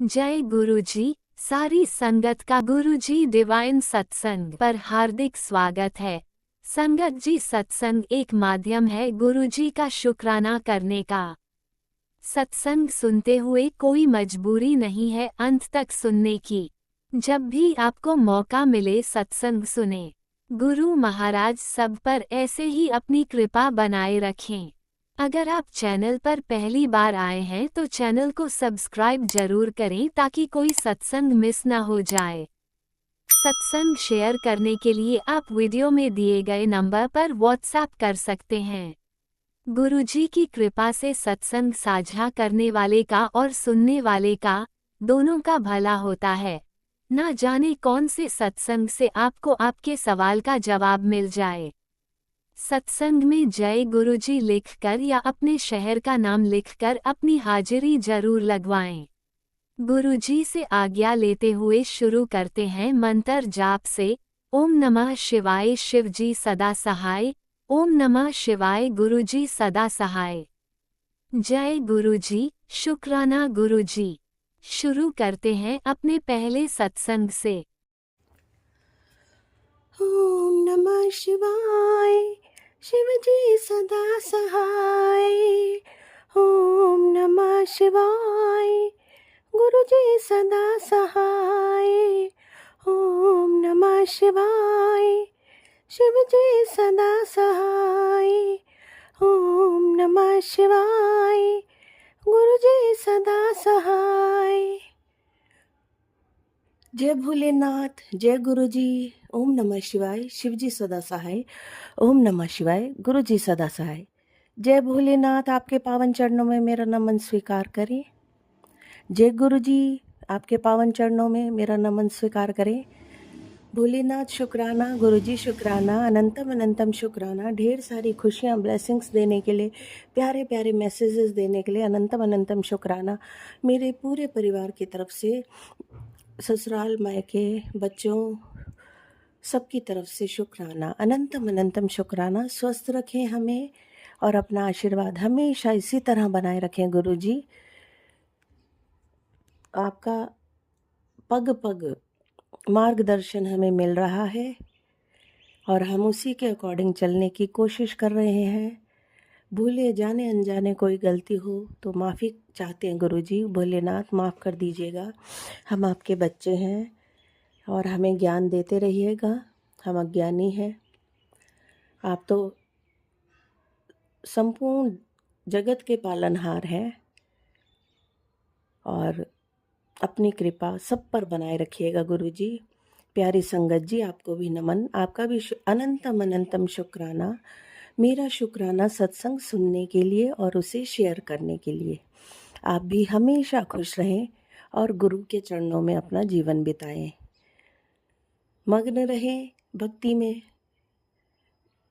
जय गुरुजी। सारी संगत का गुरुजी डिवाइन सत्संग पर हार्दिक स्वागत है। संगत जी, सत्संग एक माध्यम है गुरुजी का शुक्राना करने का। सत्संग सुनते हुए कोई मजबूरी नहीं है अंत तक सुनने की। जब भी आपको मौका मिले सत्संग सुने। गुरु महाराज सब पर ऐसे ही अपनी कृपा बनाए रखें। अगर आप चैनल पर पहली बार आए हैं तो चैनल को सब्सक्राइब जरूर करें ताकि कोई सत्संग मिस ना हो जाए। सत्संग शेयर करने के लिए आप वीडियो में दिए गए नंबर पर व्हाट्सएप कर सकते हैं। गुरुजी की कृपा से सत्संग साझा करने वाले का और सुनने वाले का दोनों का भला होता है। ना जाने कौन से सत्संग से आपको आपके सवाल का जवाब मिल जाए। सत्संग में जय गुरुजी लिखकर या अपने शहर का नाम लिखकर अपनी हाजिरी जरूर लगवाएं। गुरुजी से आज्ञा लेते हुए शुरू करते हैं मंत्र जाप से। ओम नमः शिवाय शिवजी सदा सहाय। ओम नमः शिवाय गुरुजी सदा सहाय। जय गुरुजी, शुक्राना गुरुजी। शुरू करते हैं अपने पहले सत्संग से। ओम नमः शिवाय शिवजी सदा सहाय। ओम नमः शिवाय गुरुजी सदा सहाय। ओम नमः शिवाय शिवजी सदा सहाय। ओम नमः शिवाय गुरुजी सदा सहाय। जय भोलेनाथ, जय गुरुजी। ओम नमः शिवाय शिवजी सदा सहाय। ओम नमः शिवाय गुरुजी सदा सहाय। जय भोलेनाथ, आपके पावन चरणों में मेरा नमन स्वीकार करें। जय गुरुजी, आपके पावन चरणों में मेरा नमन स्वीकार करें। भोलेनाथ शुक्राना, गुरुजी शुक्राना, अनंतम अनंतम शुक्राना। ढेर सारी खुशियाँ ब्लेसिंग्स देने के लिए, प्यारे प्यारे मैसेजेस देने के लिए अनंतम अनंतम शुक्राना। मेरे पूरे परिवार की तरफ से, ससुराल मायके बच्चों सबकी तरफ से शुक्राना, अनंतम अनंतम शुक्राना। स्वस्थ रखें हमें और अपना आशीर्वाद हमेशा इसी तरह बनाए रखें गुरुजी। आपका पग पग मार्गदर्शन हमें मिल रहा है और हम उसी के अकॉर्डिंग चलने की कोशिश कर रहे हैं। भूले जाने अनजाने कोई गलती हो तो माफ़ी चाहते हैं गुरुजी। भोलेनाथ माफ़ कर दीजिएगा। हम आपके बच्चे हैं और हमें ज्ञान देते रहिएगा। हम अज्ञानी हैं। आप तो संपूर्ण जगत के पालनहार हैं और अपनी कृपा सब पर बनाए रखिएगा गुरुजी। प्यारी संगत जी, आपको भी नमन। आपका भी अनंतम अनंतम शुक्राना। मेरा शुक्राना सत्संग सुनने के लिए और उसे शेयर करने के लिए। आप भी हमेशा खुश रहें और गुरु के चरणों में अपना जीवन बिताएं। मग्न रहें भक्ति में।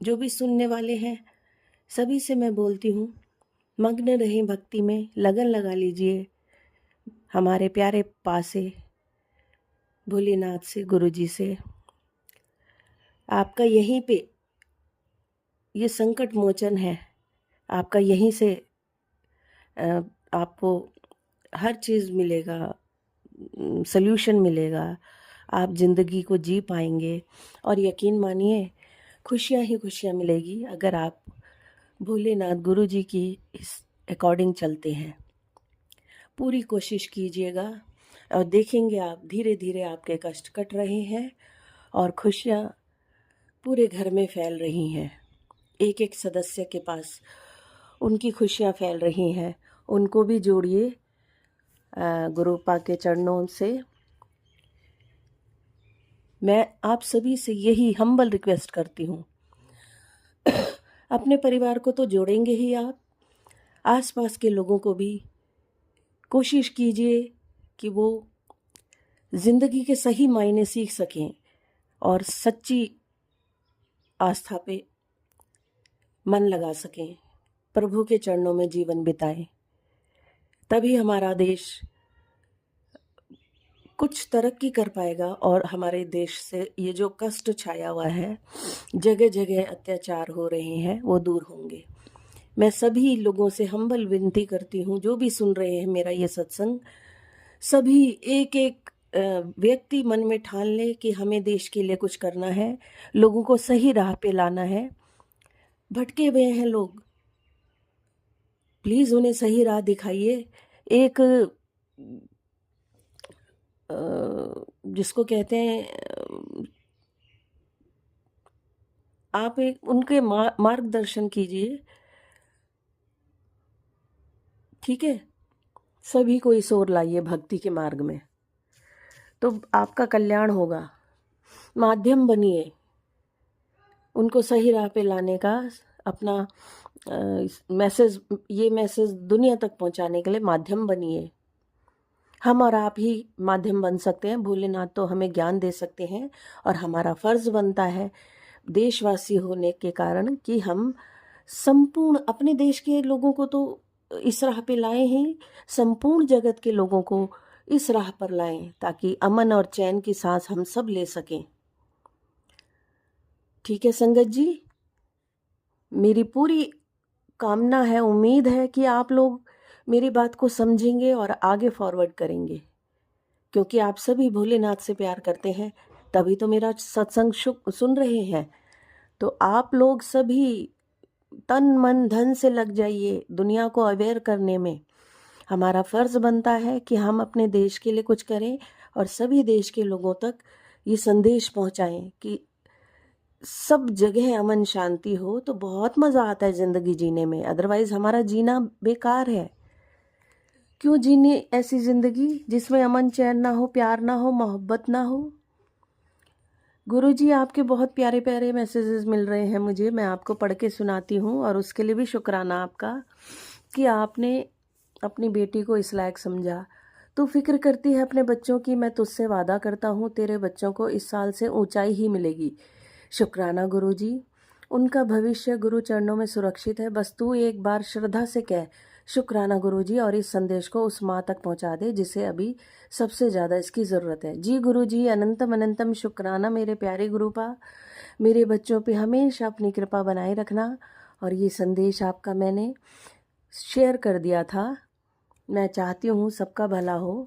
जो भी सुनने वाले हैं सभी से मैं बोलती हूँ, मग्न रहें भक्ति में, लगन लगा लीजिए हमारे प्यारे पासे भोलेनाथ से, गुरुजी से। आपका यहीं पे ये संकट मोचन है। आपका यहीं से आपको हर चीज़ मिलेगा, सल्यूशन मिलेगा। आप ज़िंदगी को जी पाएंगे और यकीन मानिए खुशियाँ ही खुशियाँ मिलेगी अगर आप भोलेनाथ गुरुजी की इस अकॉर्डिंग चलते हैं। पूरी कोशिश कीजिएगा और देखेंगे आप धीरे धीरे आपके कष्ट कट रहे हैं और खुशियाँ पूरे घर में फैल रही हैं। एक एक सदस्य के पास उनकी खुशियाँ फैल रही हैं। उनको भी जोड़िए गुरुपा के चरणों से। मैं आप सभी से यही हम्बल रिक्वेस्ट करती हूँ, अपने परिवार को तो जोड़ेंगे ही आप, आसपास के लोगों को भी कोशिश कीजिए कि वो ज़िंदगी के सही मायने सीख सकें और सच्ची आस्था पे मन लगा सकें, प्रभु के चरणों में जीवन बिताएं। तभी हमारा देश कुछ तरक्की कर पाएगा और हमारे देश से ये जो कष्ट छाया हुआ है, जगह जगह अत्याचार हो रहे हैं, वो दूर होंगे। मैं सभी लोगों से हम्बल विनती करती हूँ, जो भी सुन रहे हैं मेरा ये सत्संग, सभी एक एक व्यक्ति मन में ठान ले कि हमें देश के लिए कुछ करना है, लोगों को सही राह पे लाना है। भटके हुए हैं लोग, प्लीज़ उन्हें सही राह दिखाइए। एक जिसको कहते हैं आप एक उनके मार्गदर्शन कीजिए, ठीक है? सभी को इस ओर लाइए भक्ति के मार्ग में, तो आपका कल्याण होगा। माध्यम बनिए उनको सही राह पे लाने का, अपना ये मैसेज दुनिया तक पहुंचाने के लिए माध्यम बनिए। हम और आप ही माध्यम बन सकते हैं। भोलेनाथ तो हमें ज्ञान दे सकते हैं और हमारा फर्ज बनता है देशवासी होने के कारण कि हम संपूर्ण अपने देश के लोगों को तो इस राह पे लाएं ही, संपूर्ण जगत के लोगों को इस राह पर लाएं ताकि अमन और चैन की सांस हम सब ले सकें। ठीक है संगत जी, मेरी पूरी कामना है, उम्मीद है कि आप लोग मेरी बात को समझेंगे और आगे फॉरवर्ड करेंगे, क्योंकि आप सभी भोलेनाथ से प्यार करते हैं तभी तो मेरा सत्संग सुन रहे हैं। तो आप लोग सभी तन मन धन से लग जाइए दुनिया को अवेयर करने में। हमारा फर्ज बनता है कि हम अपने देश के लिए कुछ करें और सभी देश के लोगों तक ये संदेश पहुंचाएं कि सब जगह अमन शांति हो तो बहुत मज़ा आता है ज़िंदगी जीने में। अदरवाइज़ हमारा जीना बेकार है। क्यों जीने ऐसी ज़िंदगी जिसमें अमन चैन ना हो, प्यार ना हो, मोहब्बत ना हो। गुरुजी आपके बहुत प्यारे प्यारे मैसेजेस मिल रहे हैं मुझे, मैं आपको पढ़ के सुनाती हूँ और उसके लिए भी शुक्राना आपका कि आपने अपनी बेटी को इस लायक समझा। तू फिक्र करती है अपने बच्चों की, मैं तुझसे वादा करता हूँ तेरे बच्चों को इस साल से ऊंचाई ही मिलेगी। शुक्राना गुरुजी, उनका भविष्य गुरु चरणों में सुरक्षित है। बस तू एक बार श्रद्धा से कह शुक्राना गुरुजी और इस संदेश को उस माँ तक पहुँचा दे जिसे अभी सबसे ज़्यादा इसकी ज़रूरत है। जी गुरुजी, अनंतम अनंतम शुक्राना मेरे प्यारे गुरुपा, मेरे बच्चों पे हमेशा अपनी कृपा बनाए रखना। और ये संदेश आपका मैंने शेयर कर दिया था, मैं चाहती हूँ सबका भला हो।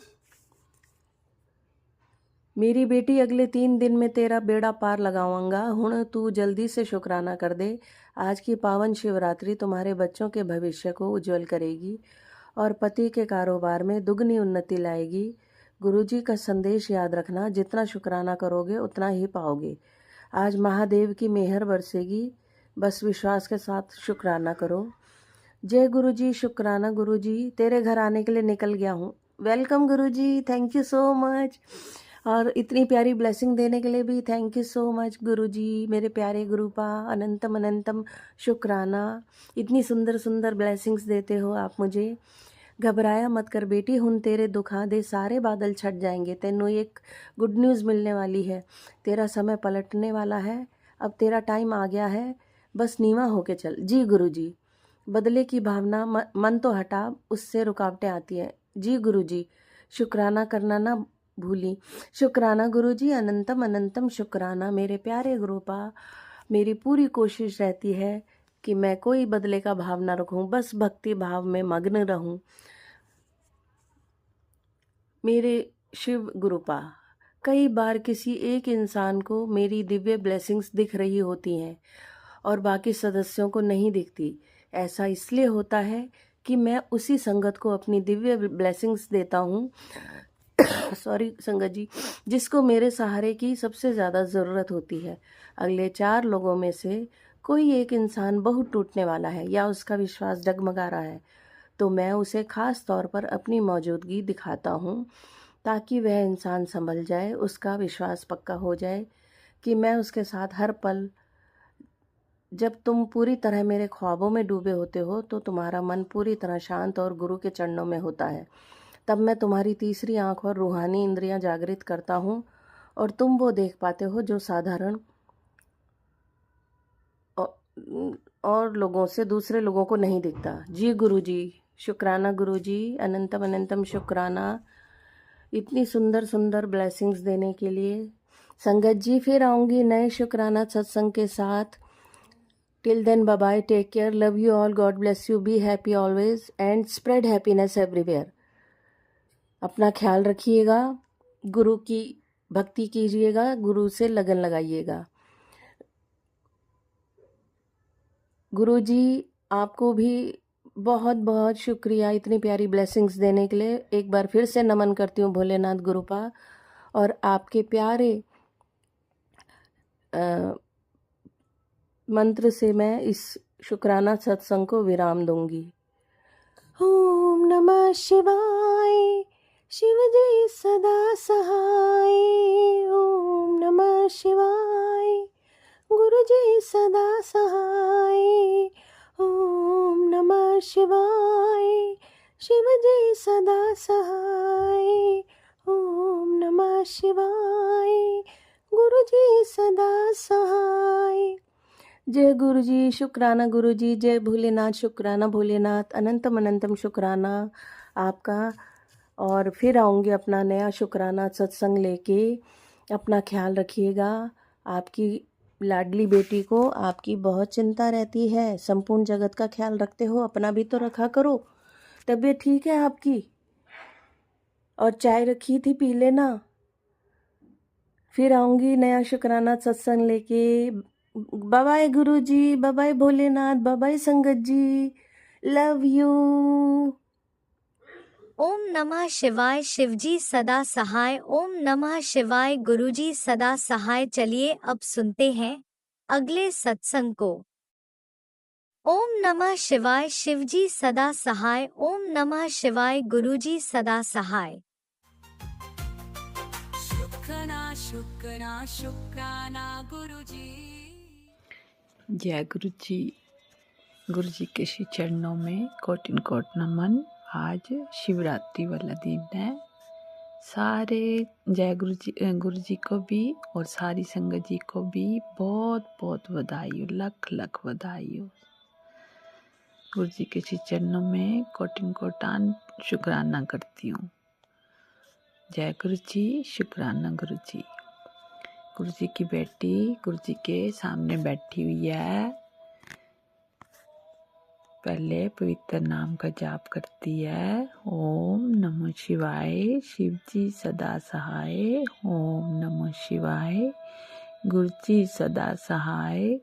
मेरी बेटी अगले 3 दिन में तेरा बेड़ा पार लगाऊंगा, हुण तू जल्दी से शुक्राना कर दे। आज की पावन शिवरात्रि तुम्हारे बच्चों के भविष्य को उज्जवल करेगी और पति के कारोबार में दुगनी उन्नति लाएगी। गुरुजी का संदेश याद रखना, जितना शुक्राना करोगे उतना ही पाओगे। आज महादेव की मेहर बरसेगी, बस विश्वास के साथ शुक्राना करो। जय गुरुजी, शुक्राना गुरुजी, तेरे घर आने के लिए निकल गया हूँ। Welcome Guruji, thank you so much. और इतनी प्यारी ब्लेसिंग देने के लिए भी थैंक यू सो मच गुरुजी, मेरे प्यारे गुरुपा, अनंतम अनंतम शुक्राना। इतनी सुंदर सुंदर ब्लेसिंग्स देते हो आप मुझे। घबराया मत कर बेटी, हुन तेरे दुखा दे सारे बादल छट जाएंगे। तेनों एक गुड न्यूज़ मिलने वाली है, तेरा समय पलटने वाला है, अब तेरा टाइम आ गया है, बस नीवा होके चल। जी गुरुजी, बदले की भावना मन तो हटा, उससे रुकावटें आती हैं। जी गुरुजी, शुक्राना करना ना भूली। शुक्राना गुरुजी, अनंतम अनंतम शुक्राना मेरे प्यारे गुरुपा। मेरी पूरी कोशिश रहती है कि मैं कोई बदले का भाव ना रखूं, बस भक्ति भाव में मग्न रहूं। मेरे शिव गुरुपा, कई बार किसी एक इंसान को मेरी दिव्य ब्लेसिंग्स दिख रही होती हैं और बाकी सदस्यों को नहीं दिखती। ऐसा इसलिए होता है कि मैं उसी संगत को अपनी दिव्य ब्लेसिंग्स देता हूँ सॉरी संगत जी, जिसको मेरे सहारे की सबसे ज़्यादा ज़रूरत होती है। अगले 4 लोगों में से कोई एक इंसान बहुत टूटने वाला है या उसका विश्वास डगमगा रहा है, तो मैं उसे खास तौर पर अपनी मौजूदगी दिखाता हूँ ताकि वह इंसान संभल जाए, उसका विश्वास पक्का हो जाए कि मैं उसके साथ हर पल। जब तुम पूरी तरह मेरे ख्वाबों में डूबे होते हो तो तुम्हारा मन पूरी तरह शांत और गुरु के चरणों में होता है। तब मैं तुम्हारी तीसरी आंख और रूहानी इंद्रियां जागृत करता हूँ और तुम वो देख पाते हो जो साधारण और लोगों से दूसरे लोगों को नहीं दिखता। जी गुरुजी, शुक्राना गुरुजी, अनंतम अनंतम शुक्राना इतनी सुंदर सुंदर ब्लेसिंग्स देने के लिए। संगत जी, फिर आऊँगी नए शुक्राना सत्संग के साथ। Till then bye bye, take care, love you all, God bless you, be happy always and spread happiness everywhere. अपना ख्याल रखिएगा, गुरु की भक्ति कीजिएगा, गुरु से लगन लगाइएगा। गुरु जी आपको भी बहुत बहुत शुक्रिया इतनी प्यारी ब्लेसिंग्स देने के लिए। एक बार फिर से नमन करती हूँ भोलेनाथ गुरुपा, और आपके प्यारे मंत्र से मैं इस शुक्राना सत्संग को विराम दूंगी। ओम नमः शिवाय, शिव जी सदा सहाय। ओम नमः शिवाय, गुरु जी सदा सहाय। ओम नमः शिवाय, शिव जी सदा सहाय। ओम नमः शिवाय, गुरु जी सदा सहाय। जय गुरु जी, शुक्राना गुरु जी, जय भोलेनाथ, शुक्राना भोलेनाथ, अनंतम अनंतम शुक्राना आपका। और फिर आऊँगी अपना नया शुक्राना सत्संग लेके। अपना ख्याल रखिएगा। आपकी लाडली बेटी को आपकी बहुत चिंता रहती है, संपूर्ण जगत का ख्याल रखते हो, अपना भी तो रखा करो। तबीयत ठीक है आपकी? और चाय रखी थी, पी लेना। फिर आऊँगी नया शुक्राना सत्संग लेके। Bye bye guru ji, bye bye Bholenath, bye bye संगत जी, लव यू। ओम नमः शिवाय, शिवजी सदा सहाय। ओम नमः शिवाय, गुरुजी सदा सहाय। चलिए अब सुनते हैं अगले सत्संग को। ओम नमः शिवाय, शिवजी सदा सहाय। ओम नमः शिवाय, गुरुजी सदा सहाय। शुक्राना गुरुजी। जय गुरुजी। गुरुजी के श्री चरणों में कोटिन कोट नमन। आज शिवरात्रि वाला दिन है। सारे जय गुरुजी को भी और सारी संगत जी को भी बहुत बहुत बधाई हो, लख लख बधाई हो। गुरुजी के श्री चरणों में कोटिन कोटान शुक्राना करती हूँ। जय गुरुजी, शुक्राना गुरुजी। गुरुजी की बेटी गुरुजी के सामने बैठी हुई है। पहले पवित्र नाम का जाप करती है। ओम नमः शिवाय, शिवजी सदा सहाय। ओम नमः शिवाय, गुरुजी सदा सहाय।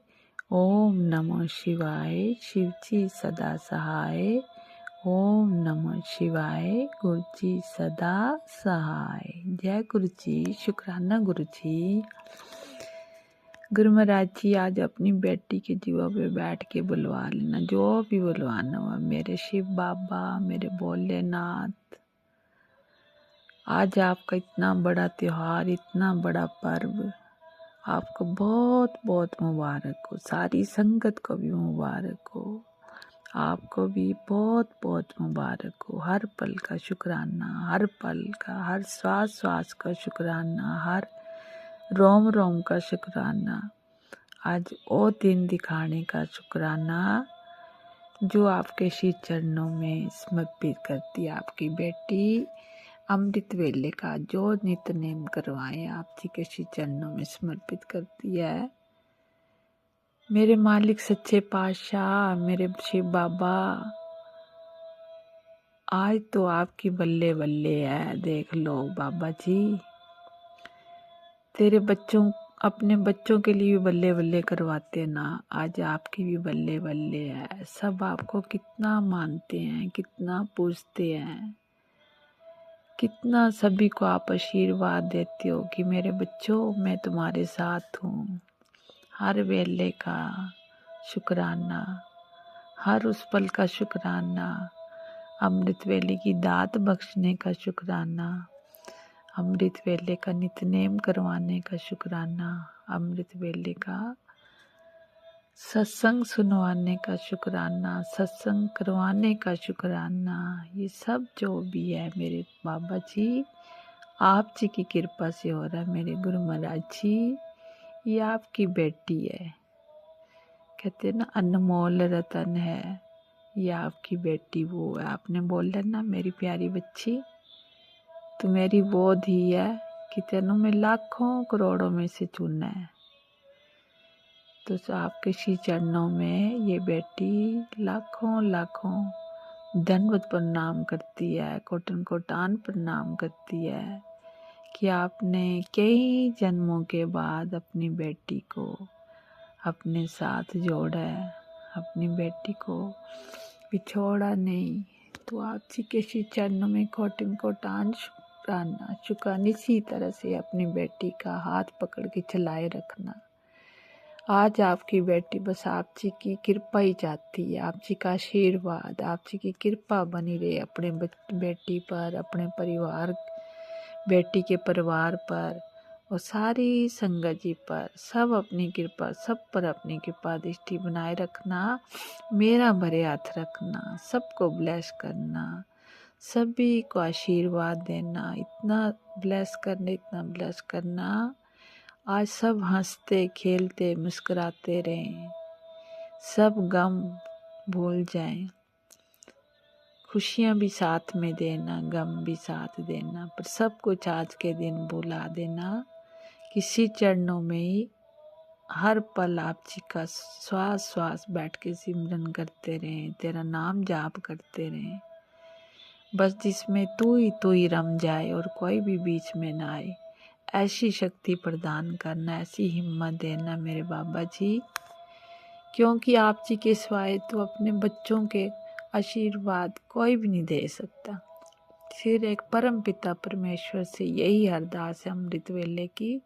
ओम नमः शिवाय, शिवजी सदा सहाय। ओम नमः शिवाय, गुरुजी सदा सहाय। जय गुरुजी, शुक्राना गुरुजी। गुरु महाराज जी आज अपनी बेटी के जीवा पे बैठ के बुलवा लेना, जो भी बुलवाना हुआ। मेरे शिव बाबा, मेरे भोलेनाथ, आज आपका इतना बड़ा त्योहार, इतना बड़ा पर्व आपको बहुत बहुत मुबारक हो। सारी संगत को भी मुबारक हो, आपको भी बहुत बहुत मुबारक हो। हर पल का शुक्राना, हर पल का, हर श्वास श्वास का शुक्राना, हर रोम रोम का शुक्राना। आज वो दिन दिखाने का शुक्राना जो आपके श्री चरणों में समर्पित करती है। आपकी बेटी अमृत वेले का जो नित्य नेम करवाए आप जी के श्री चरणों में समर्पित करती है। मेरे मालिक सच्चे पातशाह, मेरे शिव बाबा, आज तो आपकी बल्ले बल्ले है। देख लो बाबा जी, तेरे बच्चों अपने बच्चों के लिए भी बल्ले बल्ले करवाते ना, आज आपकी भी बल्ले बल्ले है। सब आपको कितना मानते हैं, कितना पूजते हैं, कितना सभी को आप आशीर्वाद देते हो कि मेरे बच्चों मैं तुम्हारे साथ हूँ। हर वेले का शुक्राना, हर उस पल का शुक्राना, अमृत वेले की दात बख्शने का शुक्राना, अमृत वेले का नितनेम करवाने का शुक्राना, अमृत वेले का सत्संग सुनवाने का शुक्राना, सत्संग करवाने का शुक्राना। ये सब जो भी है मेरे बाबा जी, आप जी की कृपा से हो रहा है। मेरे गुरु महाराज जी, ये आपकी बेटी है। कहते हैं ना अनमोल रतन है, ये आपकी बेटी वो है। आपने बोला ना मेरी प्यारी बच्ची, तो मेरी वो धी है कि तेनों में लाखों करोड़ों में से चुना है। तो आपके श्री चरणों में ये बेटी लाखों लाखों दंडवत प्रणाम करती है, कोटन कोटान प्रणाम करती है कि आपने कई जन्मों के बाद अपनी बेटी को अपने साथ जोड़ा है, अपनी बेटी को बिछोड़ा नहीं। तो आप जी के श्री चरणों में कोटन कोटान शुक्राना शुक्राना इसी तरह से अपनी बेटी का हाथ पकड़ के चलाए रखना। आज आपकी बेटी बस आप जी की कृपा ही चाहती है, आप जी का आशीर्वाद, आप जी की कृपा बनी रहे अपने बेटी पर, अपने परिवार, बेटी के परिवार पर और सारी संगत जी पर। सब अपनी कृपा, सब पर अपनी कृपा दृष्टि बनाए रखना, मेरा भरे हाथ रखना, सबको ब्लेस करना, सभी को आशीर्वाद देना, इतना ब्लेस करना। आज सब हंसते खेलते मुस्कुराते रहें, सब गम भूल जाएं, खुशियाँ भी साथ में देना, गम भी साथ देना, पर सब कुछ आज के दिन भुला देना। किसी चरणों में ही हर पल आप जी का श्वास श्वास बैठ के सिमरन करते रहें, तेरा नाम जाप करते रहें। बस जिसमें तू ही रम जाए और कोई भी बीच में ना आए, ऐसी शक्ति प्रदान करना, ऐसी हिम्मत देना मेरे बाबा जी, क्योंकि आप जी के सिवाय तो अपने बच्चों के आशीर्वाद कोई भी नहीं दे सकता। फिर एक परम पिता परमेश्वर से यही अरदास है अमृत वेले की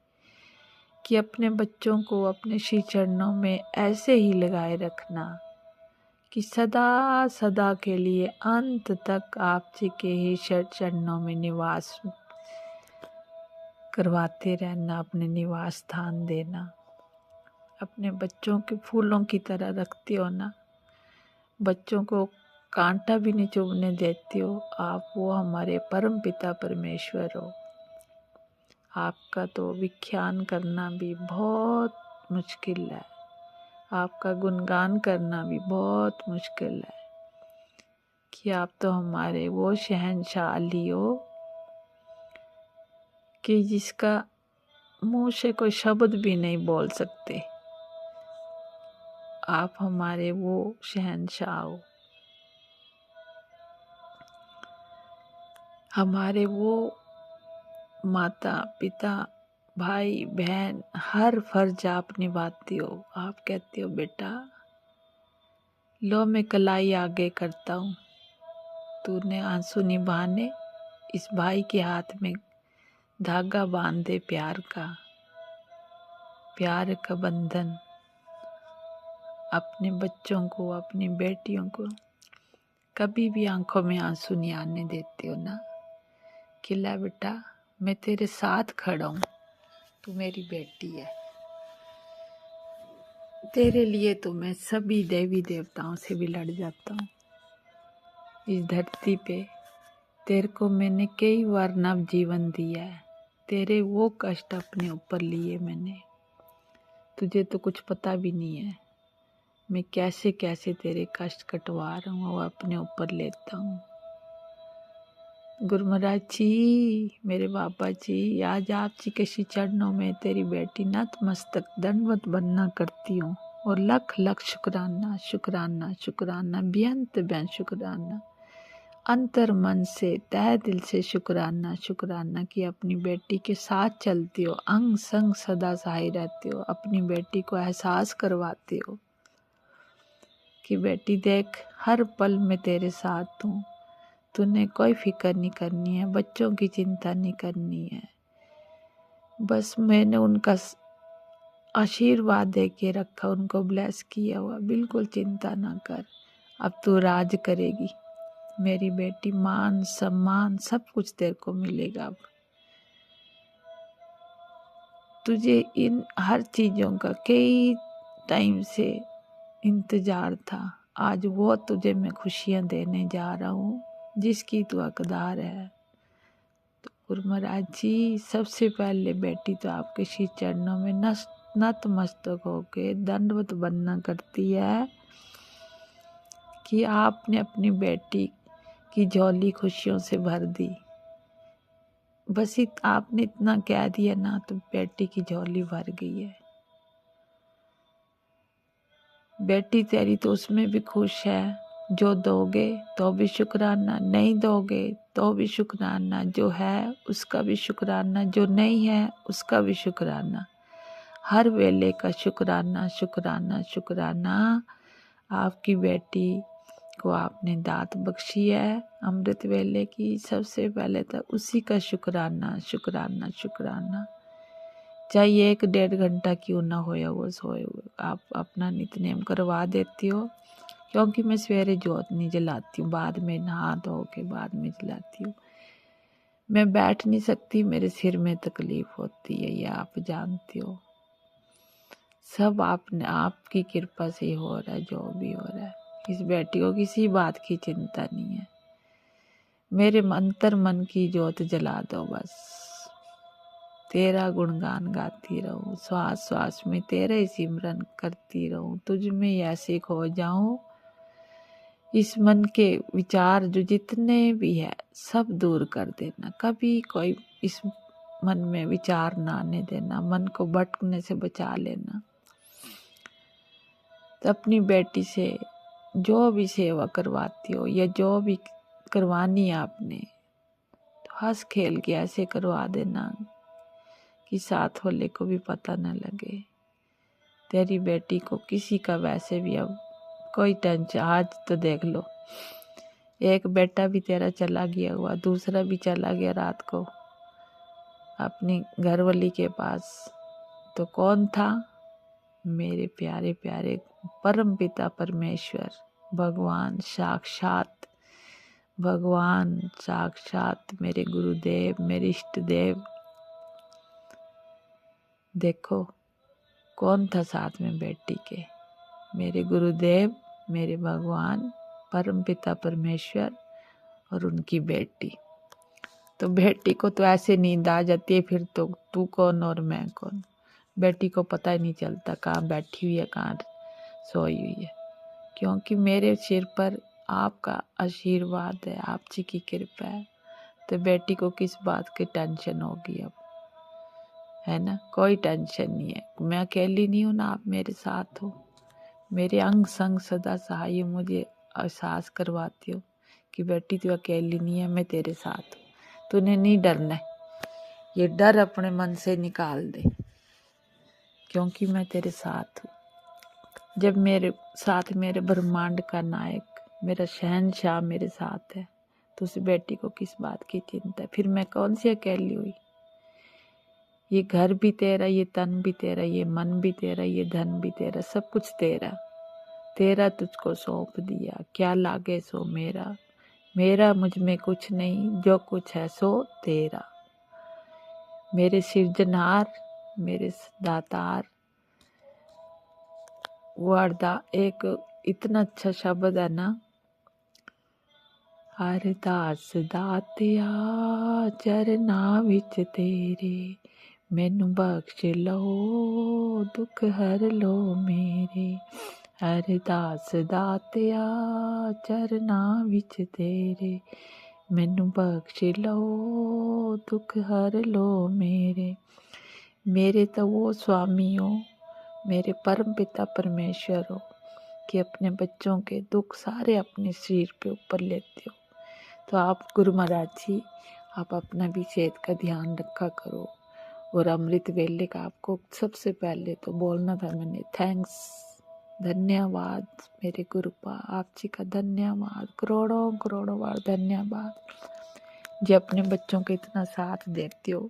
कि अपने बच्चों को अपने श्री चरणों में ऐसे ही लगाए रखना कि सदा सदा के लिए अंत तक आप जी के ही चरणों में निवास करवाते रहना, अपने निवास स्थान देना। अपने बच्चों के फूलों की तरह रखते हो ना, बच्चों को कांटा भी नहीं चुभने देते हो आप, वो हमारे परम पिता परमेश्वर हो। आपका तो विख्यान करना भी बहुत मुश्किल है, आपका गुणगान करना भी बहुत मुश्किल है कि आप तो हमारे वो शहंशाह अली हो कि जिसका मुंह से कोई शब्द भी नहीं बोल सकते। आप हमारे वो शहंशाह हो, हमारे वो माता पिता भाई बहन हर फर्ज आप निभाते हो। आप कहते हो बेटा लो मैं कलाई आगे करता हूँ, तूने आंसू निभाने इस भाई के हाथ में धागा बांध दे, प्यार का बंधन। अपने बच्चों को, अपनी बेटियों को कभी भी आंखों में आंसू नहीं आने देते हो ना, कि ला बेटा मैं तेरे साथ खड़ा हूँ, तू मेरी बेटी है, तेरे लिए तो मैं सभी देवी देवताओं से भी लड़ जाता हूँ। इस धरती पे तेरे को मैंने कई बार नव जीवन दिया है, तेरे वो कष्ट अपने ऊपर लिए मैंने, तुझे तो कुछ पता भी नहीं है मैं कैसे कैसे तेरे कष्ट कटवा रहा हूँ, वो अपने ऊपर लेता हूँ। गुरु महाराज जी, मेरे बाबा जी, आज आप जी के श्री चरणों में तेरी बेटी नतमस्तक दंडवत बनना करती हूँ और लख लख शुक्राना शुक्राना शुक्राना, बेअंत बेअंत शुक्राना, अंतर मन से तहे दिल से शुक्राना शुक्राना कि अपनी बेटी के साथ चलती हो, अंग संग सदा सहाय रहते हो, अपनी बेटी को एहसास करवाते हो कि बेटी देख हर पल में तेरे साथ हूँ, तूने कोई फिक्र नहीं करनी है, बच्चों की चिंता नहीं करनी है, बस मैंने उनका आशीर्वाद दे के रखा, उनको ब्लेस किया हुआ, बिल्कुल चिंता ना कर, अब तू राज करेगी मेरी बेटी, मान सम्मान सब कुछ तेरे को मिलेगा। अब तुझे इन हर चीज़ों का कई टाइम से इंतज़ार था, आज वो तुझे मैं खुशियाँ देने जा रहा हूँ जिसकी तू हकदार है। तो गुरु महाराज जी, सबसे पहले बेटी तो आपके श्री चरणों में नतमस्तक होके दंडवत बनना करती है कि आपने अपनी बेटी की झोली खुशियों से भर दी। बस आपने इतना कह दिया ना तो बेटी की झोली भर गई है। बेटी तेरी तो उसमें भी खुश है जो दोगे तो भी शुक्राना, नहीं दोगे तो भी शुक्राना, जो है उसका भी शुक्राना, जो नहीं है उसका भी शुक्राना। हर वेले का शुक्राना शुक्राना शुक्राना। आपकी बेटी को आपने दात बख्शी है अमृत वेले की, सबसे पहले तो उसी का शुक्राना शुक्राना शुक्राना। चाहे 1-1.5 घंटा क्यों ना होया वो सोए हुए, आप अपना नितनेम करवा देती हो। क्योंकि मैं सवेरे जोत नहीं जलाती हूँ, बाद में नहा धो के बाद में जलाती हूँ। मैं बैठ नहीं सकती, मेरे सिर में तकलीफ होती है, ये आप जानती हो। सब आपने आपकी कृपा से हो रहा है जो भी हो रहा है। इस बेटी को किसी बात की चिंता नहीं है। मेरे अंतर मन की जोत जला दो बस, तेरा गुणगान गाती रहूं, श्वास श्वास में तेरा ही सिमरन करती रहूं, तुझ में ऐसे खो जाऊं। इस मन के विचार जो जितने भी है सब दूर कर देना, कभी कोई इस मन में विचार ना आने देना, मन को भटकने से बचा लेना। तो अपनी बेटी से जो भी सेवा करवाती हो या जो भी करवानी है आपने, तो हंस खेल के ऐसे करवा देना कि साथ वाले को भी पता न लगे। तेरी बेटी को किसी का वैसे भी अब कोई टेंशन, आज तो देख लो, एक बेटा भी तेरा चला गया हुआ, दूसरा भी चला गया रात को अपनी घरवाली के पास। तो कौन था? मेरे प्यारे प्यारे परम पिता परमेश्वर, भगवान साक्षात, भगवान साक्षात, मेरे गुरुदेव, मेरे इष्ट देव। देखो कौन था साथ में बेटी के? मेरे गुरुदेव, मेरे भगवान परम पिता परमेश्वर और उनकी बेटी। तो बेटी को तो ऐसे नींद आ जाती है, फिर तो तू कौन और मैं कौन। बेटी को पता ही नहीं चलता कहाँ बैठी हुई है कहाँ सोई हुई है, क्योंकि मेरे सिर पर आपका आशीर्वाद है, आप जी की कृपा है। तो बेटी को किस बात की टेंशन होगी अब, है ना? कोई टेंशन नहीं है। मैं अकेली नहीं हूँ ना, आप मेरे साथ हो, मेरे अंग संग सदा सहाय। मुझे एहसास करवाती हो कि बेटी तू अकेली नहीं है, मैं तेरे साथ हूँ, तूने नहीं डरना है। ये डर अपने मन से निकाल दे, क्योंकि मैं तेरे साथ हूँ। जब मेरे साथ मेरे ब्रह्मांड का नायक, मेरा शहंशाह मेरे साथ है, तो उस बेटी को किस बात की चिंता है? फिर मैं कौन सी अकेली हुई? ये घर भी तेरा, ये तन भी तेरा, ये मन भी तेरा, ये धन भी तेरा, सब कुछ तेरा। तेरा तुझको सौंप दिया, क्या लागे सो मेरा। मेरा मुझ में कुछ नहीं, जो कुछ है सो तेरा। मेरे सिरजनहार, मेरे दातार। वर्दा एक इतना अच्छा शब्द है ना, अरदास दातिया चरना विच तेरे, मैनू बख्श लो दुख हर लो मेरे। अरदास दातिया चरना विच तेरे, मैनू बख्श लो दुख हर लो मेरे। मेरे तो वो स्वामी हो, मेरे परम पिता परमेश्वर हो, कि अपने बच्चों के दुख सारे अपने शरीर पे ऊपर लेते हो। तो आप गुरु महाराज जी, आप अपना भी सेहत का ध्यान रखा करो। और अमृत वेले का आपको सबसे पहले तो बोलना था मैंने, थैंक्स, धन्यवाद मेरे गुरुपा, आप जी का धन्यवाद, करोड़ों करोड़ों बार धन्यवाद। जो अपने बच्चों के इतना साथ देते हो,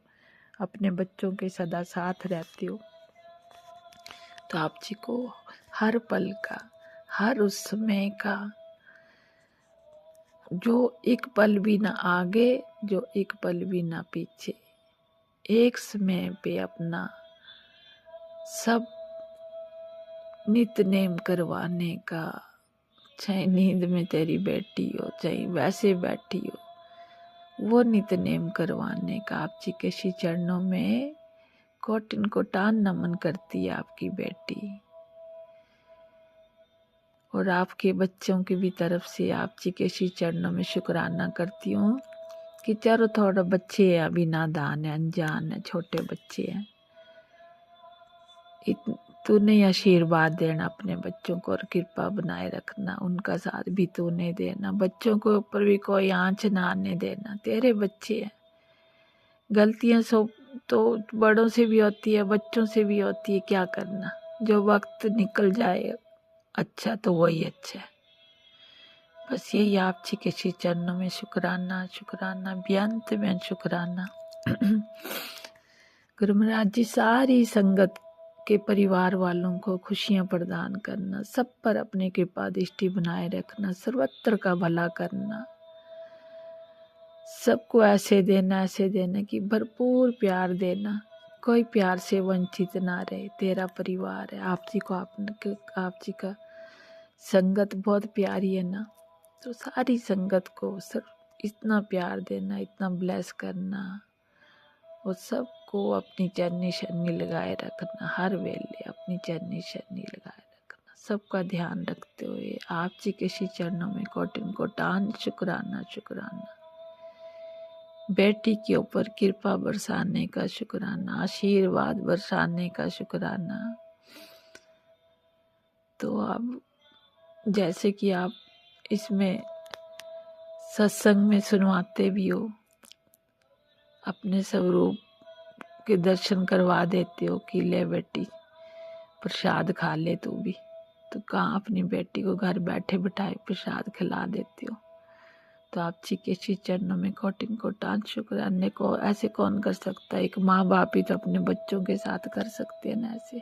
अपने बच्चों के सदा साथ रहते हो, तो आप जी को हर पल का, हर उस समय का, जो एक पल भी ना आगे, जो एक पल भी ना पीछे, एक समय पे अपना सब नितनेम करवाने का, चाहे नींद में तेरी बेटी हो, चाहे वैसे बैठी हो, वो नितनेम करवाने का आप जी के श्री चरणों में कोटिन कोटान नमन करती है आपकी बेटी। और आपके बच्चों की भी तरफ से आप जी के श्री चरणों में शुक्राना करती हूँ कि चलो थोड़ा बच्चे हैं, अभी नादान है, अनजान है, छोटे बच्चे हैं, तूने ही आशीर्वाद देना अपने बच्चों को और कृपा बनाए रखना, उनका साथ भी तूने देना, बच्चों के ऊपर भी कोई आंच ना आने देना। तेरे बच्चे हैं, गलतियां सब तो बड़ों से भी होती है, बच्चों से भी होती है, क्या करना, जो वक्त निकल जाए अच्छा तो वही अच्छा है। बस यही आप जी के श्री चरणों में शुक्राना शुक्राना बेअंत बेअंत शुक्राना। गुरु महाराज जी सारी संगत के परिवार वालों को खुशियां प्रदान करना, सब पर अपनी कृपा दृष्टि बनाए रखना, सर्वत्र का भला करना, सबको ऐसे देना कि भरपूर प्यार देना, कोई प्यार से वंचित ना रहे। तेरा परिवार है, आप जी को आप जी का संगत बहुत प्यारी है ना, तो सारी संगत को सिर्फ इतना प्यार देना, इतना ब्लेस करना और सबको अपनी चरनी शरनी लगाए रखना, हर वेले अपनी चरनी शरनी लगाए रखना, सबका ध्यान रखते हुए आप जी के श्री चरणों में कोटिन कोटान शुक्राना शुक्राना। बेटी के ऊपर कृपा बरसाने का शुक्राना, आशीर्वाद बरसाने का शुक्राना। तो अब जैसे कि आप इसमें सत्संग में सुनवाते भी हो, अपने स्वरूप के दर्शन करवा देते हो कि ले बेटी प्रसाद खा ले तू भी, तो कहाँ अपनी बेटी को घर बैठे बिठाए प्रसाद खिला देते हो। तो आप जी के श्री चरणों में कोटिन कोटान शुक्राने को ऐसे कौन कर सकता है, एक माँ बाप ही तो अपने बच्चों के साथ कर सकते हैं ना ऐसे।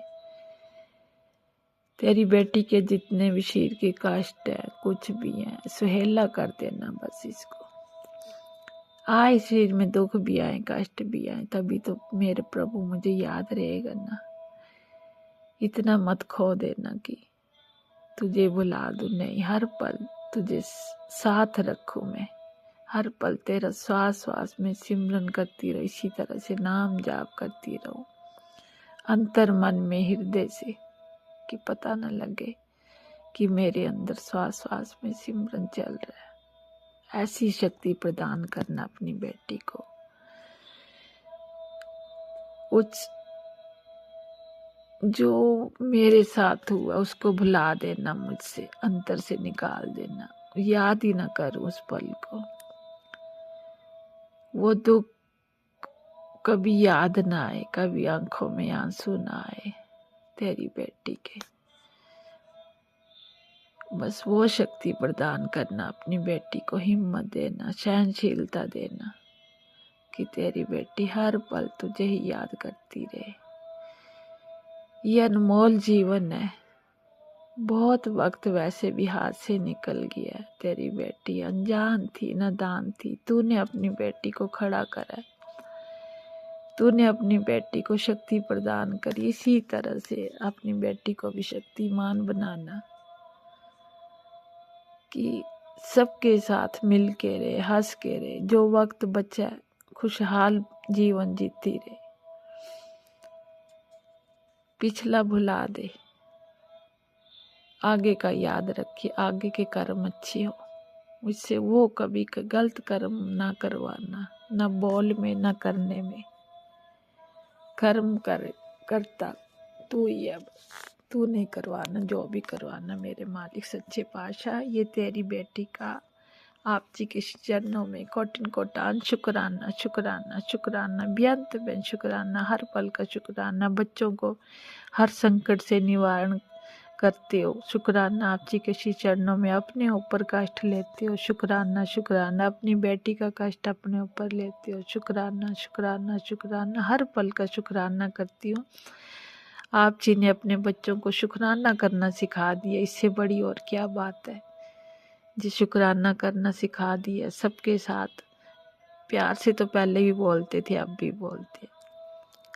तेरी बेटी के जितने भी शरीर के कष्ट है, कुछ भी है, सुहेला कर देना बस इसको। आए शरीर में दुख भी आए, कष्ट भी आए, तभी तो मेरे प्रभु मुझे याद रहेगा ना। इतना मत खो देना कि तुझे भुला दूं, नहीं, हर पल तुझे साथ रखूं मैं, हर पल तेरा श्वास श्वास में सिमरन करती रहो, इसी तरह से नाम जाप करती रहो अंतर मन में हृदय से, कि पता न लगे कि मेरे अंदर श्वास श्वास में सिमरन चल रहा है। ऐसी शक्ति प्रदान करना अपनी बेटी को। उस जो मेरे साथ हुआ उसको भुला देना, मुझसे अंतर से निकाल देना, याद ही ना करूं उस पल को, वो दुख कभी याद ना आए, कभी आंखों में आंसू ना आए तेरी बेटी के। बस वो शक्ति प्रदान करना अपनी बेटी को, हिम्मत देना, सहनशीलता देना कि तेरी बेटी हर पल तुझे ही याद करती रहे। ये अनमोल जीवन है, बहुत वक्त वैसे भी हाथ से निकल गया। तेरी बेटी अनजान थी, नादान थी, तूने अपनी बेटी को खड़ा करा, तूने अपनी बेटी को शक्ति प्रदान करी। इसी तरह से अपनी बेटी को भी शक्तिमान बनाना कि सबके साथ मिल के रहे, हंस के रहे, जो वक्त बचा खुशहाल जीवन जीती रहे, पिछला भुला दे, आगे का याद रखिए, आगे के कर्म अच्छे हो, मुझसे वो कभी गलत कर्म ना करवाना, ना बोल में ना करने में। कर्म करता तू ही है, तू नहीं करवाना, जो भी करवाना मेरे मालिक सच्चे पातशाह। ये तेरी बेटी का आप जी के चरणों में कोटिन कोटान शुक्राना शुक्राना शुक्राना, बेअंत बेअंत शुक्राना, हर पल का शुक्राना। बच्चों को हर संकट से निवारण करते हो, शुक्राना। आप जी के श्री चरणों में अपने ऊपर कष्ट लेते हो, शुक्राना शुक्राना। अपनी बेटी का कष्ट अपने ऊपर लेते हो, शुक्राना शुक्राना शुक्राना, हर पल का शुक्राना करती हूँ। आप जी ने अपने बच्चों को शुक्राना करना सिखा दिया, इससे बड़ी और क्या बात है। जी शुक्राना करना सिखा दिया, सबके साथ प्यार से तो पहले भी बोलते थे, अब भी बोलते।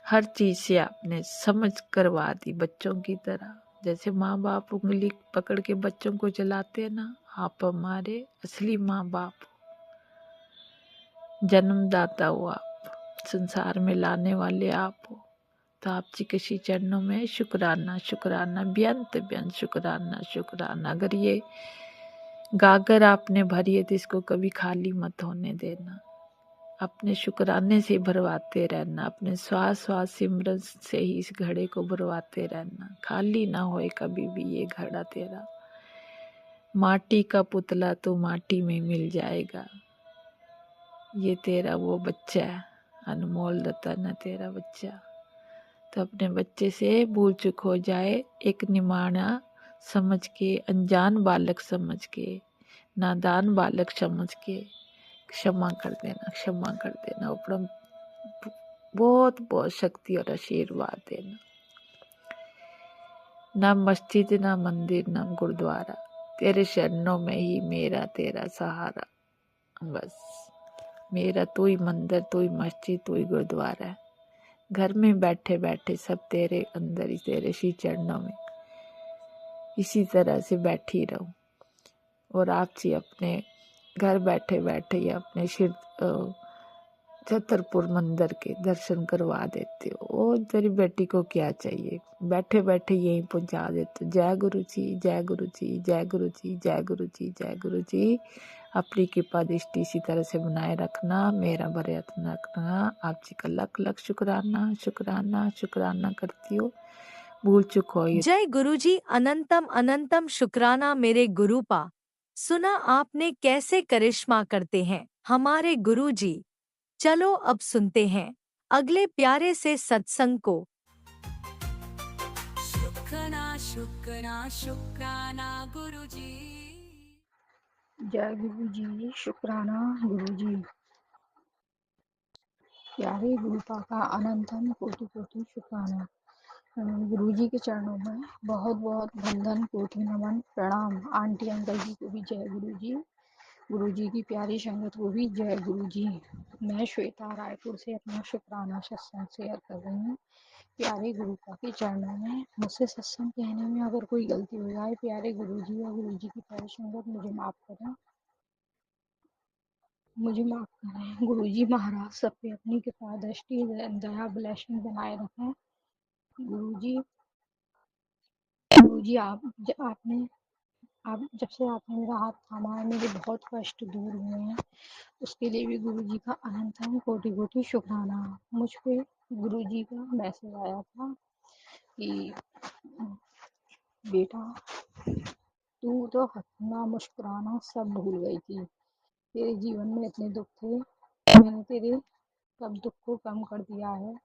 हर चीज़ से आपने समझ करवा दी बच्चों की तरह। जैसे माँ बाप उंगली पकड़ के बच्चों को चलाते हैं ना, आप हमारे असली माँ बाप हो, जन्मदाता हो आप, संसार में लाने वाले आप हो। तो आप जी के श्री चरणों में शुक्राना शुक्राना, बेअंत बेअंत शुक्राना शुक्राना। अगर ये गागर आपने भरी है तो इसको कभी खाली मत होने देना। अपने शुक्राने से भरवाते रहना, अपने श्वास श्वास सिमरन से ही इस घड़े को भरवाते रहना, खाली ना होए कभी भी ये घड़ा तेरा। माटी का पुतला तो माटी में मिल जाएगा, ये तेरा वो बच्चा है, अनमोल रतन है तेरा बच्चा। तो अपने बच्चे से भूल चूक हो जाए, एक निमाना समझ के, अनजान बालक समझ के, नादान बालक समझ के क्षमा कर देना, क्षमा कर देना। अपना बहुत बहुत शक्ति और आशीर्वाद देना। ना मस्जिद, ना मंदिर, ना गुरुद्वारा, तेरे शरणों में ही मेरा तेरा सहारा। बस मेरा तू ही मंदिर, तू ही मस्जिद, तू ही गुरुद्वारा है। घर में बैठे बैठे सब तेरे अंदर ही, तेरे श्री चरणों में इसी तरह से बैठी रहूं। और आप जी अपने घर बैठे बैठे या अपने शिव छतरपुर मंदिर के दर्शन करवा देते हो। और तेरी बेटी को क्या चाहिए, बैठे बैठे यहीं पहुंचा देते। जय गुरु जी, जय गुरु जी, जय गुरु जी, जय गुरु जी, जय गुरु जी। अपनी कृपा दृष्टि इसी तरह से बनाए रखना, मेरा बड़े यत्न रखना। आप जी का लख लख शुक्राना, शुक्राना, शुक्राना करती हो। भूल चुक हो जय गुरुजी, अनंतम अनंतम शुक्राना मेरे गुरुपा। सुना आपने कैसे करिश्मा करते हैं हमारे गुरुजी। चलो अब सुनते हैं अगले प्यारे से सत्संग को। शुक्राना शुक्राना शुक्राना गुरुजी। जय गुरु जी, शुक्राना गुरु जी। प्यारे गुरुपा का अनंतम कोटि कोटि शुक्राना। गुरु जी के चरणों में बहुत बहुत वंदन, कोटि नमन, प्रणाम। आंटी अंकल जी को भी जय गुरु जी। गुरु जी की प्यारी संगत को भी जय गुरु जी। मैं श्वेता रायपुर से अपना शुक्राना सत्संग शेयर कर रही हूँ। प्यारे गुरुपा के चरणों में मुझसे सत्संग कहने में अगर कोई गलती हो जाए, प्यारे गुरु जी और गुरु जी की प्यारी संगत मुझे माफ करें, मुझे माफ करें। गुरुजी महाराज सब पे अपनी कृपा दृष्टि दया ब्लेसिंग बनाए रखें। गुरुजी गुरुजी आप जब से आपने मेरा हाथ थामा है, मेरे बहुत कष्ट दूर हुए हैं। उसके लिए भी गुरुजी का अनंत कोटि कोटि शुक्राना। मुझ पे गुरुजी का मैसेज आया था कि बेटा तू तो हंसना मुस्कुराना सब भूल गई थी, तेरे जीवन में इतने दुख थे, मैंने तेरे सब दुख को कम कर दिया है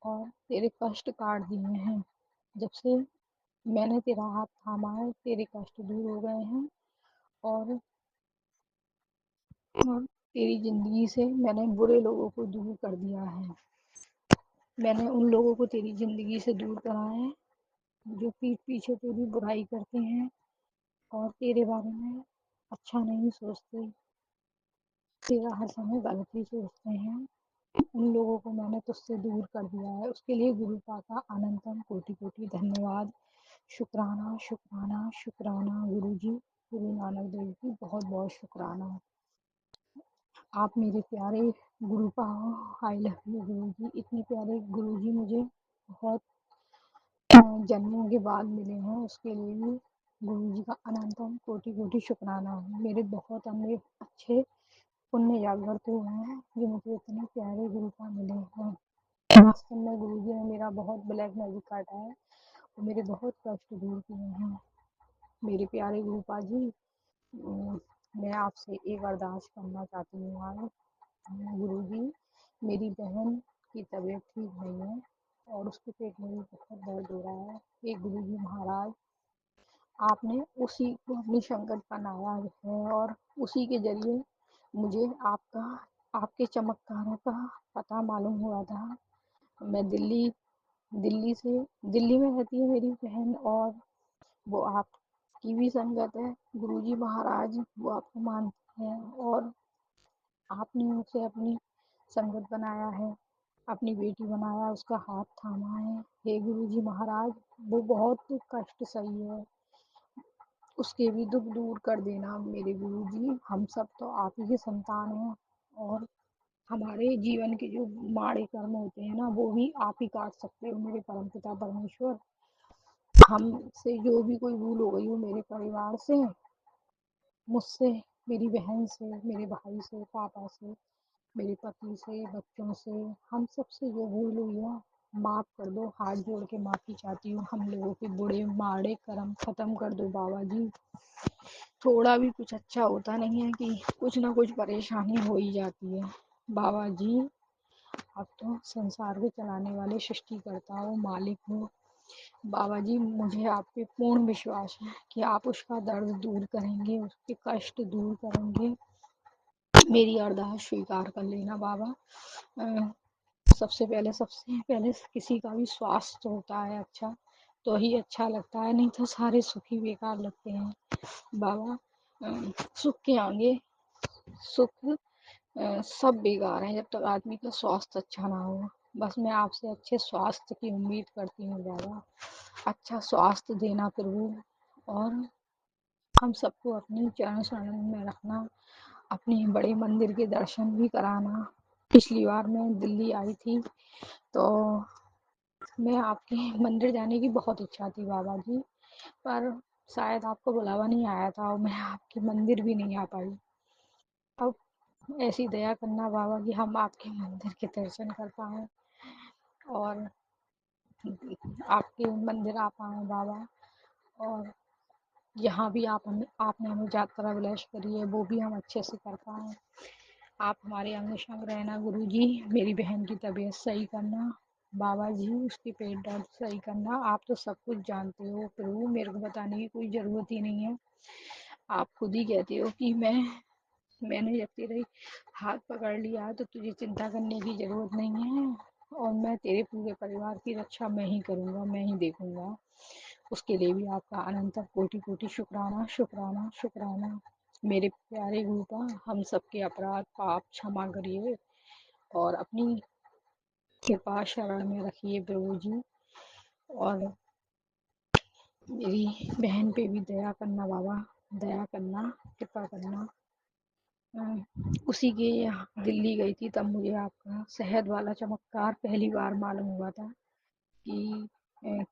और तेरे कष्ट काट दिए हैं। जब से मैंने तेरा हाथ थामा है, तेरे कष्ट दूर हो गए हैं और तेरी जिंदगी से मैंने बुरे लोगों को दूर कर दिया है। मैंने उन लोगों को तेरी जिंदगी से दूर करा है जो पीठ पीछे तेरी बुराई करते हैं और तेरे बारे में अच्छा नहीं सोचते, तेरा हर समय गलत ही सोचते हैं। उन लोगों को मैंने तुझसे दूर कर दिया है। उसके लिए गुरुपा का अनंतम कोटि कोटि धन्यवाद। शुक्राना शुक्राना शुक्राना गुरुजी, गुरु नानक देव जी बहुत बहुत शुक्राना। आप मेरे प्यारे गुरुपा हो। आई लव यू गुरुजी। इतने प्यारे गुरुजी मुझे बहुत जन्मों के बाद मिले हैं, उसके लिए भी गुरुजी का अनंतम कोटि कोटि शुक्राना। मेरे बहुत अन्य अच्छे पुण्य जागृत हुए हैं जो मुझे इतने प्यारे गुरुपा मिले हैं। वास्तव में गुरुजी ने मेरा बहुत ब्लैक मैजिक काटा है और मेरे बहुत कष्ट दूर किए हैं। मेरे प्यारे गुरुपा जी, मैं आपसे एक अरदास करना चाहती हूँ आज। गुरुजी, मेरी बहन की तबीयत ठीक नहीं है और उसके पेट में भी बहुत दर्द हो रहा है। हे गुरुजी महाराज, आपने उसी को अपनी संकट बनाया है और उसी के जरिए मुझे आपके चमत्कारों का पता मालूम हुआ था। मैं दिल्ली में रहती है मेरी बहन और वो आपकी भी संगत है। गुरुजी महाराज वो आपको मानते हैं और आपने उसे अपनी संगत बनाया है, अपनी बेटी बनाया, उसका हाथ थामा है। हे गुरुजी महाराज, वो बहुत कष्ट सही है, उसके भी दुख दूर कर देना मेरे गुरुजी। हम सब तो आप ही के संतान हैं और हमारे जीवन के जो माड़े कर्म होते हैं ना, वो भी आप ही काट सकते हो मेरे परमपिता परमेश्वर। हमसे जो भी कोई भूल हो गई हो मेरे परिवार से, मुझसे, मेरी बहन से, मेरे भाई से, पापा से, मेरे पति से, बच्चों से, हम सब से जो भूल हुई है माफ़ कर दो। हाथ जोड़ के माफ़ी चाहती हूँ। हम लोगों के बुरे माड़े कर्म ख़त्म कर दो बाबा जी। थोड़ा भी कुछ अच्छा होता नहीं है कि कुछ ना कुछ परेशानी हो ही जाती है। बाबा जी आप तो संसार को चलाने वाले सृष्टिकर्ता हो, मालिक हो। बाबा जी मुझे आप पे पूर्ण विश्वास है कि आप उसका दर्द दूर करेंगे, उसके कष्ट दूर करेंगे। मेरी अरदास स्वीकार कर लेना बाबा। सबसे पहले किसी का भी स्वास्थ्य होता है अच्छा तो ही अच्छा लगता है, नहीं तो सारे सुख ही बेकार लगते हैं बाबा। सुख के आगे सुख सब बेकार हैं जब तक आदमी का स्वास्थ्य अच्छा ना हो। बस मैं आपसे अच्छे स्वास्थ्य की उम्मीद करती हूँ बाबा। अच्छा स्वास्थ्य देना प्रभु, और हम सबको अपनी चरण शरण में रखना, अपने बड़े मंदिर के दर्शन भी कराना। पिछली बार मैं दिल्ली आई थी तो मैं आपके मंदिर जाने की बहुत इच्छा थी बाबा जी, पर शायद आपको बुलावा नहीं आया था और मैं आपके मंदिर भी नहीं आ पाई। अब ऐसी दया करना बाबा कि हम आपके मंदिर के दर्शन कर पाएँ और आपके मंदिर आ पाएँ बाबा। और यहाँ भी आपने हमें यात्रा विलास करी है वो भी हम अच्छे से कर पाएँ। आप हमारे अंग संग रहना गुरु जी। मेरी बहन की तबीयत सही करना बाबा जी, उसकी पेट दर्द सही करना। आप तो सब कुछ जानते हो प्रभु, मेरे को बताने की कोई ज़रूरत ही नहीं है। आप खुद ही कहते हो कि मैंने जब तेरे हाथ पकड़ लिया तो तुझे चिंता करने की ज़रूरत नहीं है, और मैं तेरे पूरे परिवार की रक्षा मैं ही करूँगा, मैं ही देखूँगा। उसके लिए भी आपका अनंत कोटि कोटि शुक्राना शुक्राना शुक्राना। मेरे प्यारे गुरुपा हम सबके अपराध पाप क्षमा करिए और अपनी कृपा शरण में रखिए प्रभु जी। और मेरी बहन पे भी दया करना बाबा, दया करना, कृपा करना। उसी के यहाँ दिल्ली गई थी तब मुझे आपका शहद वाला चमत्कार पहली बार मालूम हुआ था कि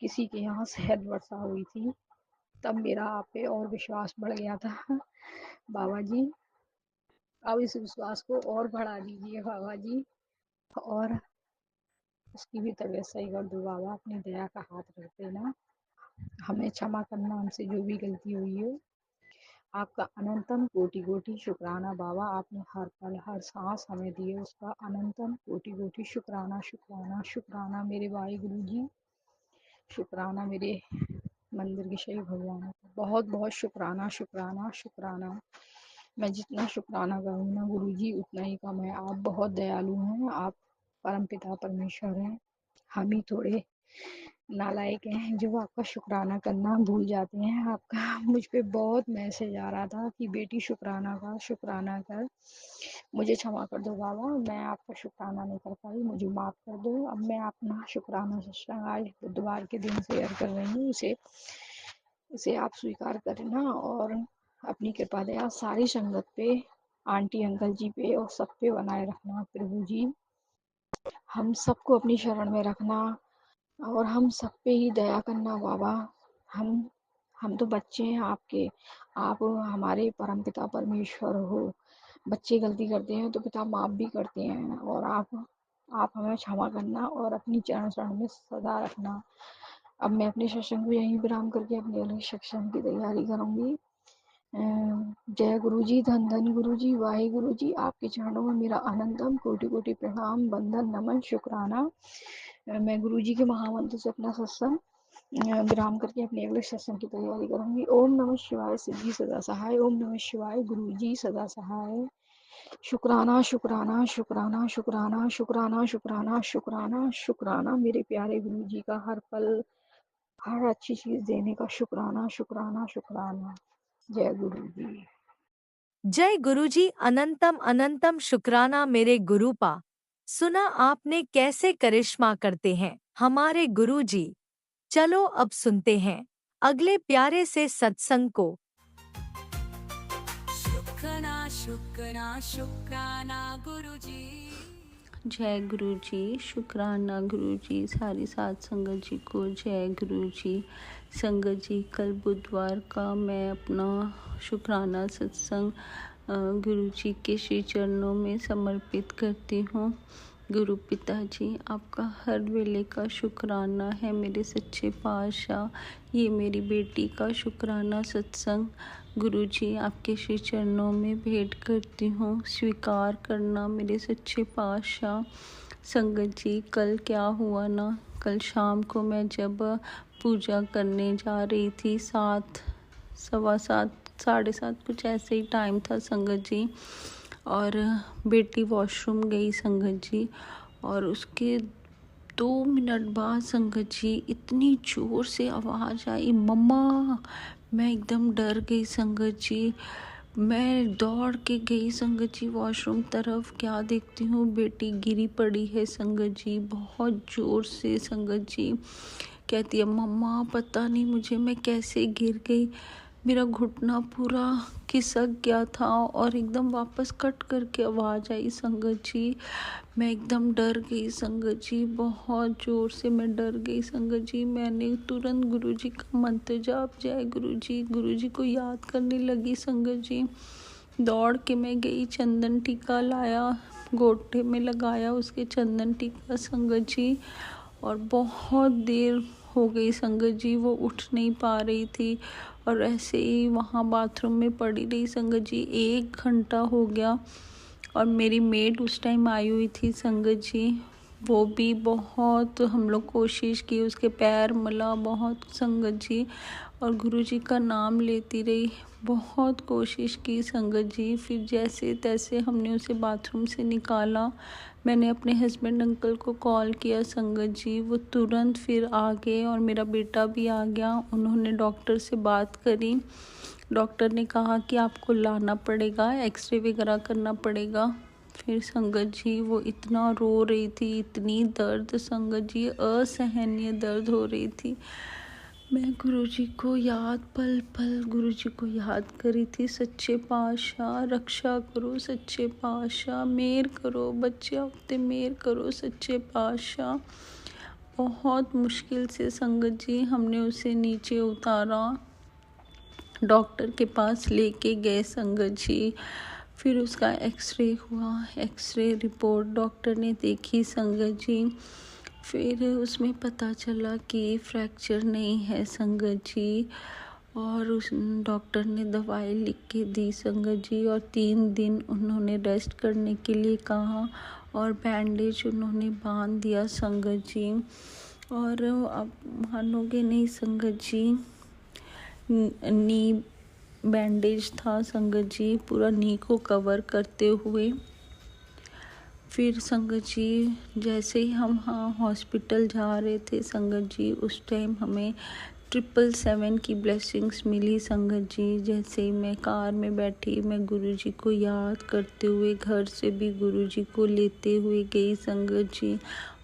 किसी के यहाँ शहद वर्षा हुई थी। तब मेरा आप पे और विश्वास बढ़ गया था बाबा जी। अब इस विश्वास को और बढ़ा दीजिए बाबा जी, और उसकी भी तबीयत सही कर दो बाबा। अपनी दया का हाथ रख देना, हमें क्षमा करना हमसे जो भी गलती हुई हो। आपका अनंतम कोटि कोटि शुक्राना बाबा। आपने हर पल हर सांस हमें दिए उसका अनंतम कोटि कोटि शुक्राना शुक्राना शुक्राना। मेरे भाई गुरु जी शुक्राना, मेरे मंदिर के शहीद भगवानों को बहुत बहुत शुक्राना शुक्राना शुक्राना। मैं जितना शुक्राना करूँ ना गुरु जी उतना ही कम है। आप बहुत दयालु हैं, आप परमपिता परमेश्वर हैं। हम ही थोड़े नालायक हैं जो आपका शुक्राना करना भूल जाते हैं। आपका मुझ पे बहुत मैसेज आ रहा था कि बेटी शुक्राना कर, शुक्राना कर। मुझे क्षमा कर दो बाबा, मैं आपका शुक्राना नहीं कर पाई, मुझे माफ़ कर दो। अब मैं अपना शुक्राना सत्संग आज बुधवार के दिन शेयर कर रही हूँ, इसे आप स्वीकार करना और अपनी कृपा दया सारी संगत पे, आंटी अंकल जी पे और सब पे बनाए रखना प्रभु जी। हम सबको अपनी शरण में रखना और हम सब पे ही दया करना बाबा। हम तो बच्चे हैं आपके, आप हमारे परमपिता परमेश्वर हो। बच्चे गलती करते हैं तो पिता माफ़ भी करते हैं, और आप हमें क्षमा करना और अपनी चरण शरण में सदा रखना। अब मैं अपने सत्संग को यहीं विराम करके अपने अगले सत्संग की तैयारी करूँगी। जय गुरु जी, धन धन गुरु जी, वाहे गुरु जी। आपके चरणों में मेरा अनंतम कोटि कोटि प्रणाम, वंदन, नमन, शुक्राना। मैं गुरु जी के महामंत्र से अपना सत्संग विराम करके अपने अगले सत्संग की तैयारी करूंगी। ओम नमः शिवाय, सिद्धि सदा सहाय। ओम नमः शिवाय, गुरु जी सदा सहाय। शुक्राना शुक्राना शुक्राना शुक्राना शुक्राना शुक्राना शुक्राना शुक्राना। मेरे प्यारे गुरु जी का हर पल हर अच्छी चीज देने का शुक्राना शुक्राना शुक्राना। जय गुरु जी। जय गुरुजी, अनंतम अनंतम शुक्राना मेरे गुरुपा। सुना आपने कैसे करिश्मा करते हैं हमारे गुरुजी। चलो अब सुनते हैं अगले प्यारे से सत्संग को। शुक्राना शुक्राना शुक्राना गुरुजी। जय गुरु जी, शुक्राना गुरु जी, सारी साथ संगत जी को जय गुरु जी। संगत जी, कल बुधवार का मैं अपना शुक्राना सत्संग गुरु जी के श्री चरणों में समर्पित करती हूँ। गुरु पिताजी, आपका हर वेले का शुक्राना है मेरे सच्चे पातशाह। ये मेरी बेटी का शुक्राना सत्संग गुरु जी आपके श्री चरणों में भेंट करती हूँ। स्वीकार करना मेरे सच्चे पातशाह। संगत जी, कल क्या हुआ ना, कल शाम को मैं जब पूजा करने जा रही थी, 7, सवा 7, 7:30 कुछ ऐसे ही टाइम था संगत जी, और बेटी वॉशरूम गई संगत जी, और उसके 2 मिनट बाद संगत जी इतनी ज़ोर से आवाज़ आई, मम्मा। मैं एकदम डर गई संगत जी। मैं दौड़ के गई संगत जी वॉशरूम तरफ। क्या देखती हूँ, बेटी गिरी पड़ी है संगत जी, बहुत ज़ोर से संगत जी। कहती है, मम्मा पता नहीं मुझे मैं कैसे गिर गई, मेरा घुटना पूरा खिसक गया था और एकदम वापस कट करके आवाज़ आई संगत जी। मैं एकदम डर गई संगत जी, बहुत ज़ोर से मैं डर गई संगत जी। मैंने तुरंत गुरुजी का मंत्र जाप, जय गुरुजी को याद करने लगी संगत जी। दौड़ के मैं गई, चंदन टीका लाया, गोटे में लगाया उसके चंदन टीका संगत जी, और बहुत देर हो गई संगत जी, वो उठ नहीं पा रही थी और ऐसे ही वहाँ बाथरूम में पड़ी रही संगत जी। 1 घंटा हो गया और मेरी मेड उस टाइम आई हुई थी संगत जी। वो भी बहुत हम लोग कोशिश की, उसके पैर मला बहुत संगत जी, और गुरुजी का नाम लेती रही, बहुत कोशिश की संगत जी। फिर जैसे तैसे हमने उसे बाथरूम से निकाला। मैंने अपने हस्बैंड अंकल को कॉल किया संगत जी, वो तुरंत फिर आ गए और मेरा बेटा भी आ गया। उन्होंने डॉक्टर से बात करी, डॉक्टर ने कहा कि आपको लाना पड़ेगा, एक्सरे वगैरह करना पड़ेगा। फिर संगत जी वो इतना रो रही थी, इतनी दर्द संगत जी, असहनीय दर्द हो रही थी। मैं गुरुजी को याद, पल पल गुरुजी को याद करी थी। सच्चे पातशाह रक्षा करो, सच्चे पातशाह मेहर करो, बच्चे होते मेहर करो सच्चे पातशाह। बहुत मुश्किल से संगत जी हमने उसे नीचे उतारा, डॉक्टर के पास लेके गए संगत जी। फिर उसका एक्सरे हुआ, एक्सरे रिपोर्ट डॉक्टर ने देखी संगत जी। फिर उसमें पता चला कि फ्रैक्चर नहीं है संगत जी, और उस डॉक्टर ने दवाई लिख के दी संगत जी, और 3 दिन उन्होंने रेस्ट करने के लिए कहा और बैंडेज उन्होंने बांध दिया संगत जी। और अब मानोगे नहीं संगत जी, नी बैंडेज था संगत जी, पूरा नी को कवर करते हुए। फिर संगत जी जैसे ही हम हॉस्पिटल जा रहे थे संगत जी, उस टाइम हमें 777 की ब्लेसिंग्स मिली संगत जी। जैसे ही मैं कार में बैठी, मैं गुरुजी को याद करते हुए घर से भी गुरुजी को लेते हुए गई संगत जी,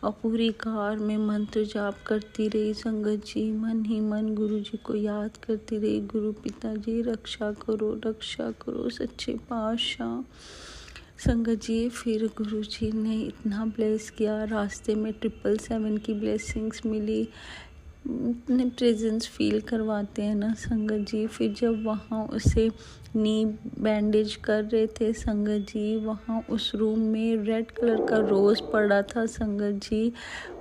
और पूरी कार में मंत्र जाप करती रही संगत जी, मन ही मन गुरुजी को याद करती रही। गुरु पिताजी रक्षा करो सच्चे पातशाह संगत जी। फिर गुरुजी ने इतना ब्लेस किया, रास्ते में 777 की ब्लेसिंग्स मिली, इतने प्रेजेंस फील करवाते हैं ना संगत जी। फिर जब वहाँ उसे नी बैंडेज कर रहे थे संगत जी, वहाँ उस रूम में रेड कलर का रोज़ पड़ा था संगत जी,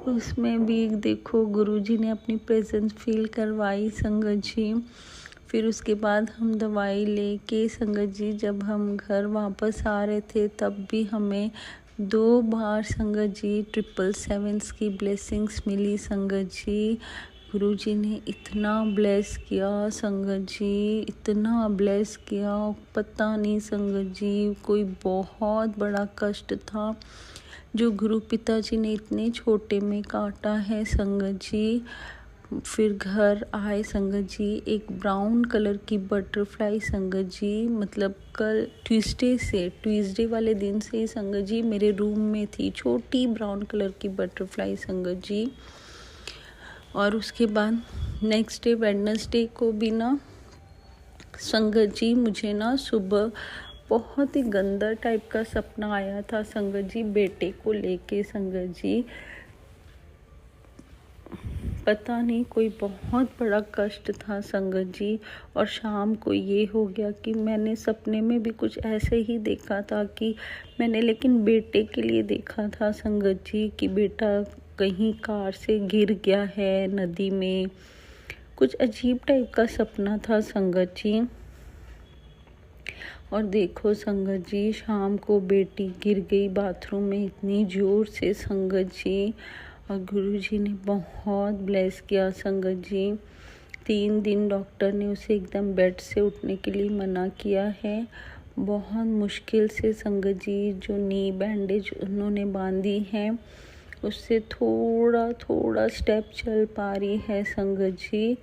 उसमें भी देखो गुरुजी ने अपनी प्रेजेंस फील करवाई संगत जी। फिर उसके बाद हम दवाई लेके संगत जी जब हम घर वापस आ रहे थे, तब भी हमें 2 बार संगत जी 777 की ब्लेसिंग्स मिली संगत जी। गुरुजी ने इतना ब्लेस किया संगत जी, इतना ब्लेस किया, पता नहीं संगत जी, कोई बहुत बड़ा कष्ट था जो गुरु पिताजी ने इतने छोटे में काटा है संगत जी। फिर घर आए संगत जी, एक ब्राउन कलर की बटरफ्लाई संगत जी, मतलब कल ट्यूसडे वाले दिन से संगत जी मेरे रूम में थी छोटी ब्राउन कलर की बटरफ्लाई संगत जी। और उसके बाद नेक्स्ट डे वेडनेसडे को भी ना संगत जी मुझे ना सुबह बहुत ही गंदा टाइप का सपना आया था संगत जी, बेटे को लेके संगत जी। पता नहीं कोई बहुत बड़ा कष्ट था संगत जी। और शाम को ये हो गया कि मैंने सपने में भी कुछ ऐसे ही देखा था कि मैंने लेकिन बेटे के लिए देखा था संगत जी कि बेटा कहीं कार से गिर गया है नदी में। कुछ अजीब टाइप का सपना था संगत जी। और देखो संगत जी, शाम को बेटी गिर गई बाथरूम में इतनी ज़ोर से संगत जी। और गुरुजी ने बहुत ब्लेस किया संगत जी। 3 दिन डॉक्टर ने उसे एकदम बेड से उठने के लिए मना किया है। बहुत मुश्किल से संगत जी जो नी बैंडेज उन्होंने बांधी है उससे थोड़ा थोड़ा स्टेप चल पा रही है संगत जी।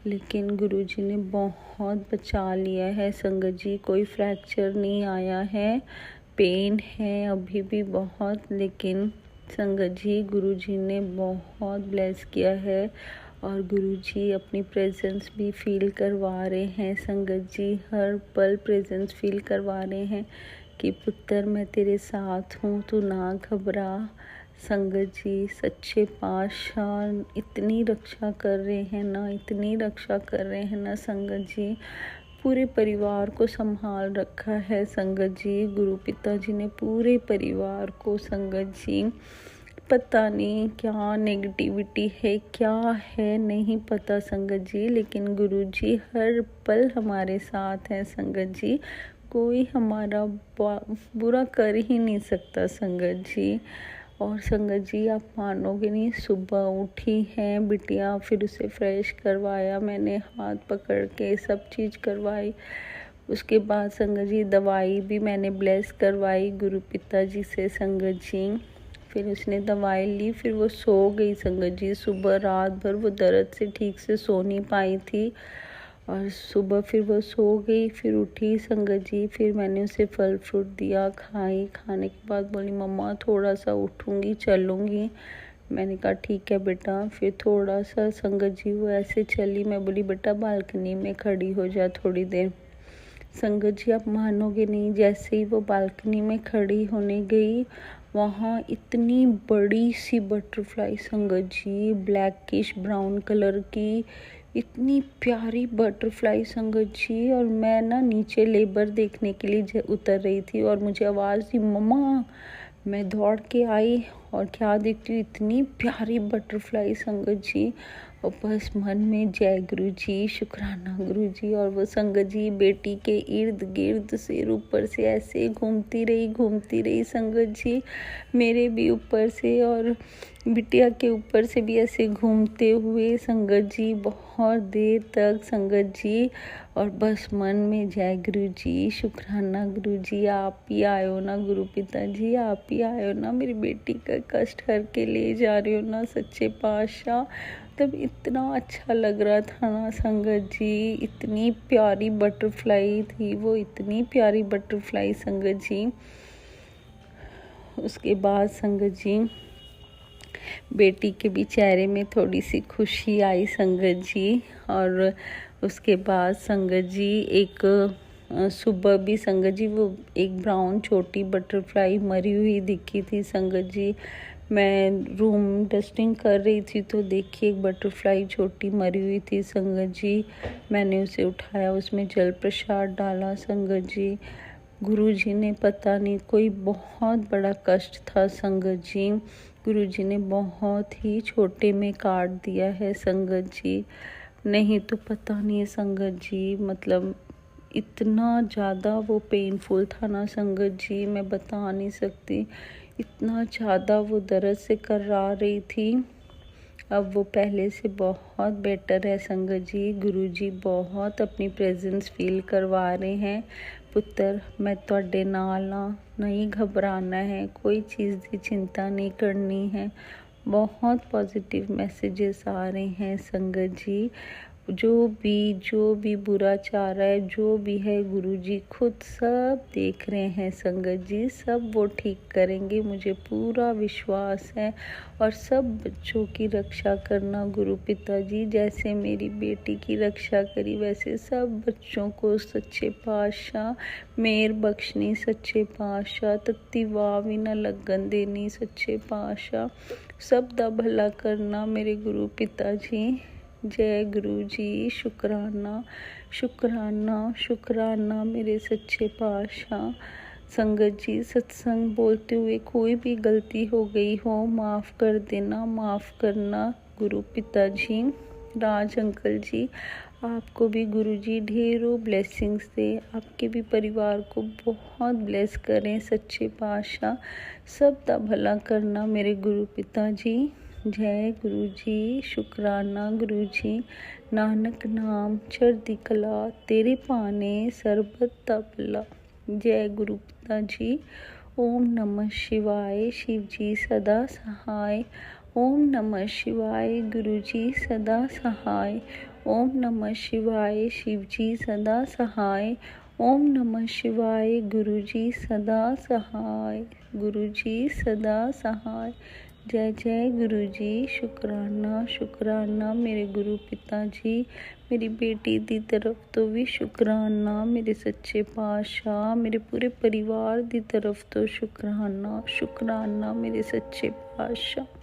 लेकिन गुरुजी ने बहुत बचा लिया है संगत जी। कोई फ्रैक्चर नहीं आया है, पेन है अभी भी बहुत, लेकिन संगत जी गुरुजी ने बहुत ब्लेस किया है। और गुरुजी अपनी प्रेजेंस भी फील करवा रहे हैं संगत जी। हर पल प्रेजेंस फील करवा रहे हैं कि पुत्र मैं तेरे साथ हूँ, तू ना घबरा। संगत जी सच्चे पातशाह इतनी रक्षा कर रहे हैं ना, इतनी रक्षा कर रहे हैं ना संगत जी। पूरे परिवार को संभाल रखा है संगत जी। गुरु पिता जी ने पूरे परिवार को संगत जी। पता नहीं क्या नेगेटिविटी है, क्या है नहीं पता संगत जी, लेकिन गुरु जी हर पल हमारे साथ हैं संगत जी। कोई हमारा बुरा कर ही नहीं सकता संगत जी। और संगत जी आप मानोगे नहीं, सुबह उठी हैं बिटिया, फिर उसे फ्रेश करवाया मैंने, हाथ पकड़ के सब चीज़ करवाई। उसके बाद संगत जी दवाई भी मैंने ब्लेस करवाई गुरु पिता जी से संगत जी। फिर उसने दवाई ली, फिर वो सो गई संगत जी। सुबह रात भर वो दर्द से ठीक से सो नहीं पाई थी और सुबह फिर वो सो गई। फिर उठी संगत जी, फिर मैंने उसे फल फ्रूट दिया, खाई। खाने के बाद बोली मम्मा थोड़ा सा उठूँगी चलूँगी। मैंने कहा ठीक है बेटा। फिर थोड़ा सा संगत जी वो ऐसे चली, मैं बोली बेटा बालकनी में खड़ी हो जा थोड़ी देर। संगत जी आप मानोगे नहीं, जैसे ही वो बालकनी में खड़ी होने गई वहाँ इतनी बड़ी सी बटरफ्लाई संगत जी, ब्लैकिश ब्राउन कलर की, इतनी प्यारी बटरफ्लाई संगत जी। और मैं ना नीचे लेबर देखने के लिए उतर रही थी और मुझे आवाज़ दी मम्मा। मैं दौड़ के आई और क्या देखती हूँ, इतनी प्यारी बटरफ्लाई संगत जी। और बस मन में जय गुरु जी, शुक्राना गुरु जी। और वो संगत जी बेटी के इर्द गिर्द सिर ऊपर से ऐसे घूमती रही संगत जी, मेरे भी ऊपर से और बिटिया के ऊपर से भी ऐसे घूमते हुए संगत जी बहुत देर तक संगत जी। और बस मन में जय गुरु जी, शुक्राना गुरु जी, आप ही आयो ना गुरु पिता जी, आप ही आयो ना, मेरी बेटी का कष्ट हर के ले जा रहे हो ना सच्चे पातशाह। तब इतना अच्छा लग रहा था ना संगत जी। इतनी प्यारी बटरफ्लाई थी वो, इतनी प्यारी बटरफ्लाई संगत जी। उसके बाद संगत जी बेटी के भी चेहरे में थोड़ी सी खुशी आई संगत जी। और उसके बाद संगत जी एक सुबह भी संगत जी वो एक ब्राउन छोटी बटरफ्लाई मरी हुई दिखी थी संगत जी। मैं रूम डस्टिंग कर रही थी तो देखिए एक बटरफ्लाई छोटी मरी हुई थी संगत जी। मैंने उसे उठाया, उसमें जल प्रसाद डाला संगत जी। गुरुजी ने पता नहीं कोई बहुत बड़ा कष्ट था संगत जी, गुरुजी ने बहुत ही छोटे में काट दिया है संगत जी। नहीं तो पता नहीं संगत जी, मतलब इतना ज़्यादा वो पेनफुल था ना संगत जी, मैं बता नहीं सकती। इतना ज़्यादा वो दर्द से कर्रा रही थी। अब वो पहले से बहुत बेटर है संगत जी। गुरुजी बहुत अपनी प्रेजेंस फील करवा रहे हैं। पुत्र मैं तुहाडे नाल हाँ, नहीं घबराना है, कोई चीज़ की चिंता नहीं करनी है। बहुत पॉजिटिव मैसेजेस आ रहे हैं संगत जी। जो भी बुरा चाह रहा है, जो भी है गुरुजी खुद सब देख रहे हैं संगत जी, सब वो ठीक करेंगे, मुझे पूरा विश्वास है। और सब बच्चों की रक्षा करना गुरु पिता जी, जैसे मेरी बेटी की रक्षा करी वैसे सब बच्चों को सच्चे पातशाह मेहर बख्शनी, सच्चे पातशाह तत्ती वाह भी न लगन देनी, सच्चे पातशाह सब दा भला करना मेरे गुरु पिता जी। जय गुरु जी। शुक्राना शुक्राना शुक्राना मेरे सच्चे पातशाह। संगत जी, सत्संग बोलते हुए कोई भी गलती हो गई हो माफ़ कर देना, माफ़ करना गुरु पिता जी। राज अंकल जी, आपको भी गुरु जी ढेरों ब्लेसिंग्स दे, आपके भी परिवार को बहुत ब्लेस करें सच्चे पातशाह। सब दा भला करना मेरे गुरु पिता जी। जय गुरु जी। शुक्राना गुरु जी। नानक नाम चढ़दी कला, तेरे पाने सरबत दा भला। जय गुरु पिता जी। ओम नमः शिवाय। शिव जी सदा सहाय। ओम नमः शिवाय। गुरु जी सदा सहाय। ओम नमः शिवाय। शिव जी सदा सहाय। ओम नमः शिवाय। गुरु जी सदा सहाय। गुरु जी सदा सहाय। जय जय गुरु जी। शुक्राना शुक्राना मेरे गुरु पिता जी। मेरी बेटी दी तरफ तो भी शुक्राना, मेरे सच्चे पातशाह। मेरे पूरे परिवार दी तरफ तो शुक्राना शुक्राना मेरे सच्चे पातशाह।